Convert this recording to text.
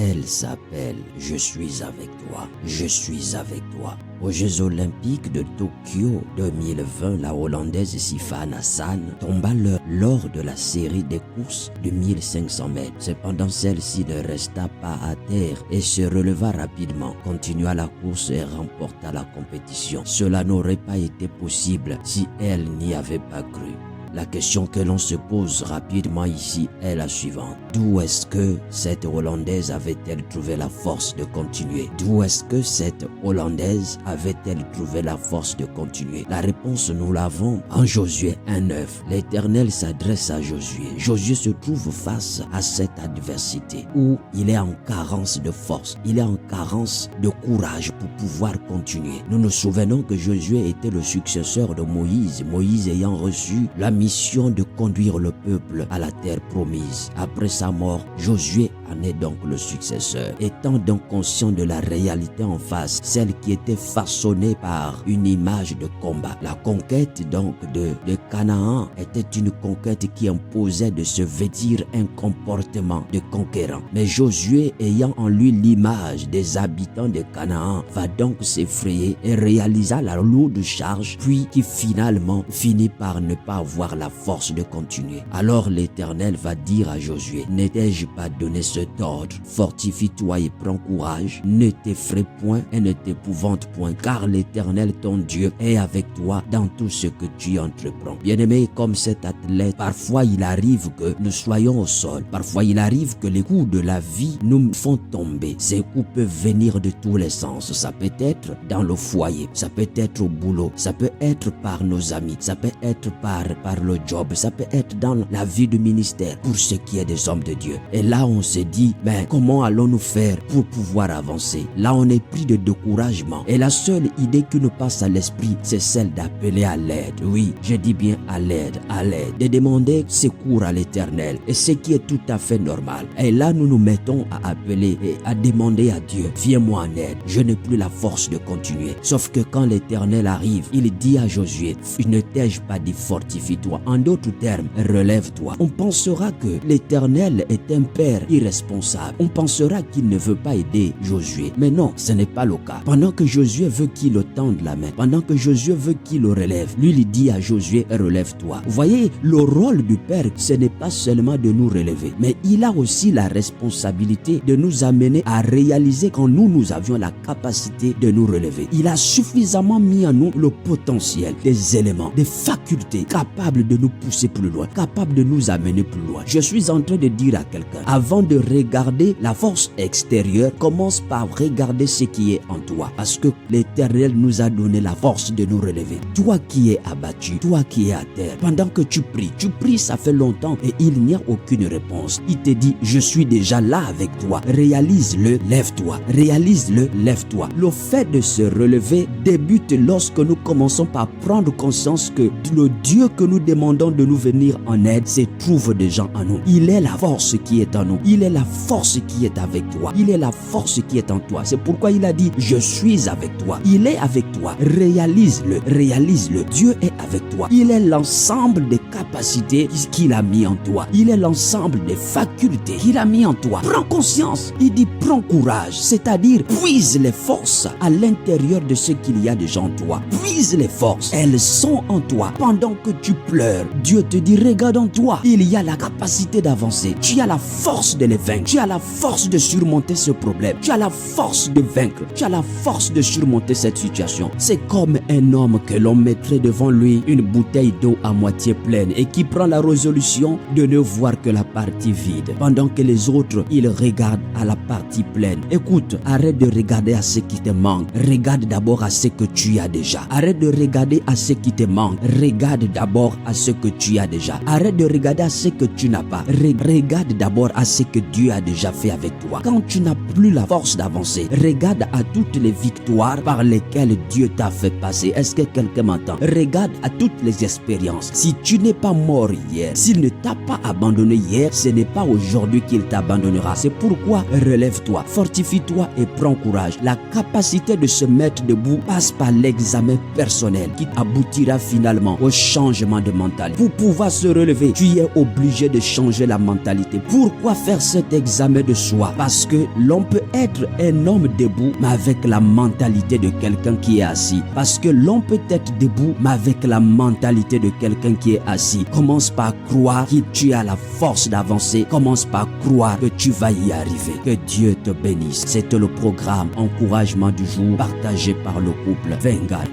Elle s'appelle « Je suis avec toi, je suis avec toi ». Aux Jeux Olympiques de Tokyo 2020, la Hollandaise Sifan Hassan tomba lors de la série des courses de 1500 mètres. Cependant, celle-ci ne resta pas à terre et se releva rapidement, continua la course et remporta la compétition. Cela n'aurait pas été possible si elle n'y avait pas cru. La question que l'on se pose rapidement ici est la suivante. D'où est-ce que cette Hollandaise avait-elle trouvé la force de continuer? D'où est-ce que cette Hollandaise avait-elle trouvé la force de continuer? La réponse, nous l'avons en Josué 1:9. L'Éternel s'adresse à Josué. Josué se trouve face à cette adversité où il est en carence de force. Il est en carence de courage pour pouvoir continuer. Nous nous souvenons que Josué était le successeur de Moïse. Moïse ayant reçu la mission de conduire le peuple à la terre promise. Après sa mort, Josué en est donc le successeur. Étant donc conscient de la réalité en face, celle qui était façonnée par une image de combat. La conquête donc de Canaan était une conquête qui imposait de se vêtir un comportement de conquérant. Mais Josué, ayant en lui l'image des habitants de Canaan, va donc s'effrayer et réalisa la lourde charge, puis qui finalement finit par ne pas avoir la force de continuer. Alors l'Éternel va dire à Josué, n'ai-je pas donné cet ordre? Fortifie-toi et prends courage, ne t'effraie point et ne t'épouvante point, car l'Éternel ton Dieu est avec toi dans tout ce que tu entreprends. Bien-aimé, comme cet athlète, parfois il arrive que nous soyons au sol, parfois il arrive que les coups de la vie nous font tomber. Ces coups peuvent venir de tous les sens. Ça peut être dans le foyer, ça peut être au boulot, ça peut être par nos amis, ça peut être par le job, ça peut être dans la vie du ministère pour ce qui est des hommes de Dieu. Et là on se dit, mais comment allons-nous faire pour pouvoir avancer? Là on est pris de découragement et la seule idée qui nous passe à l'esprit, c'est celle d'appeler à l'aide. Oui, je dis bien à l'aide, de demander secours à l'Éternel, et ce qui est tout à fait normal. Et là nous nous mettons à appeler et à demander à Dieu, viens-moi en aide, je n'ai plus la force de continuer. Sauf que quand l'Éternel arrive, il dit à Josué, ne t'ai-je pas dit fortifie-toi? En d'autres termes, relève-toi. On pensera que l'Éternel est un père irresponsable. On pensera qu'il ne veut pas aider Josué. Mais non, ce n'est pas le cas. Pendant que Josué veut qu'il le tende la main, pendant que Josué veut qu'il le relève, lui il dit à Josué, relève-toi. Vous voyez, le rôle du père, ce n'est pas seulement de nous relever, mais il a aussi la responsabilité de nous amener à réaliser quand nous avions la capacité de nous relever. Il a suffisamment mis en nous le potentiel, des éléments, des facultés capables de nous pousser plus loin, capable de nous amener plus loin. Je suis en train de dire à quelqu'un, avant de regarder la force extérieure, commence par regarder ce qui est en toi, parce que l'Éternel nous a donné la force de nous relever. Toi qui es abattu, toi qui es à terre, pendant que tu pries, ça fait longtemps et il n'y a aucune réponse. Il te dit, je suis déjà là avec toi, réalise-le, lève-toi, réalise-le, lève-toi. Le fait de se relever débute lorsque nous commençons par prendre conscience que le Dieu que nous demandons de nous venir en aide se trouve déjà en nous. Il est la force qui est en nous. Il est la force qui est avec toi. Il est la force qui est en toi. C'est pourquoi il a dit, je suis avec toi. Il est avec toi. Réalise-le, réalise-le. Dieu est avec toi. Il est l'ensemble des capacités qu'il a mis en toi. Il est l'ensemble des facultés qu'il a mis en toi. Prends conscience. Il dit, prends courage. C'est-à-dire, puise les forces à l'intérieur de ce qu'il y a déjà en toi. Puise les forces. Elles sont en toi. Pendant que tu pleures, Dieu te dit, regarde en toi, il y a la capacité d'avancer. Tu as la force de les vaincre. Tu as la force de surmonter ce problème. Tu as la force de vaincre. Tu as la force de surmonter cette situation. C'est comme un homme que l'on mettrait devant lui une bouteille d'eau à moitié pleine et qui prend la résolution de ne voir que la partie vide. Pendant que les autres, ils regardent à la partie pleine. Écoute, arrête de regarder à ce qui te manque. Regarde d'abord à ce que tu as déjà. Arrête de regarder à ce qui te manque. Regarde d'abord à ce que tu as déjà. Arrête de regarder à ce que tu n'as pas. Regarde d'abord à ce que Dieu a déjà fait avec toi. Quand tu n'as plus la force d'avancer, regarde à toutes les victoires par lesquelles Dieu t'a fait passer. passé. Est-ce que quelqu'un m'entend? Regarde à toutes les expériences. Si tu n'es pas mort hier, s'il ne t'a pas abandonné hier, ce n'est pas aujourd'hui qu'il t'abandonnera. C'est pourquoi relève-toi, fortifie-toi et prends courage. La capacité de se mettre debout passe par l'examen personnel qui aboutira finalement au changement de mentalité. Pour pouvoir se relever, tu es obligé de changer la mentalité. Pourquoi faire cet examen de soi? Parce que l'on peut être un homme debout, mais avec la mentalité de quelqu'un qui est assis. Parce que l'on peut être debout, mais avec la mentalité de quelqu'un qui est assis. Commence par croire que tu as la force d'avancer. Commence par croire que tu vas y arriver. Que Dieu te bénisse. C'était le programme Encouragement du jour partagé par le couple Vengal.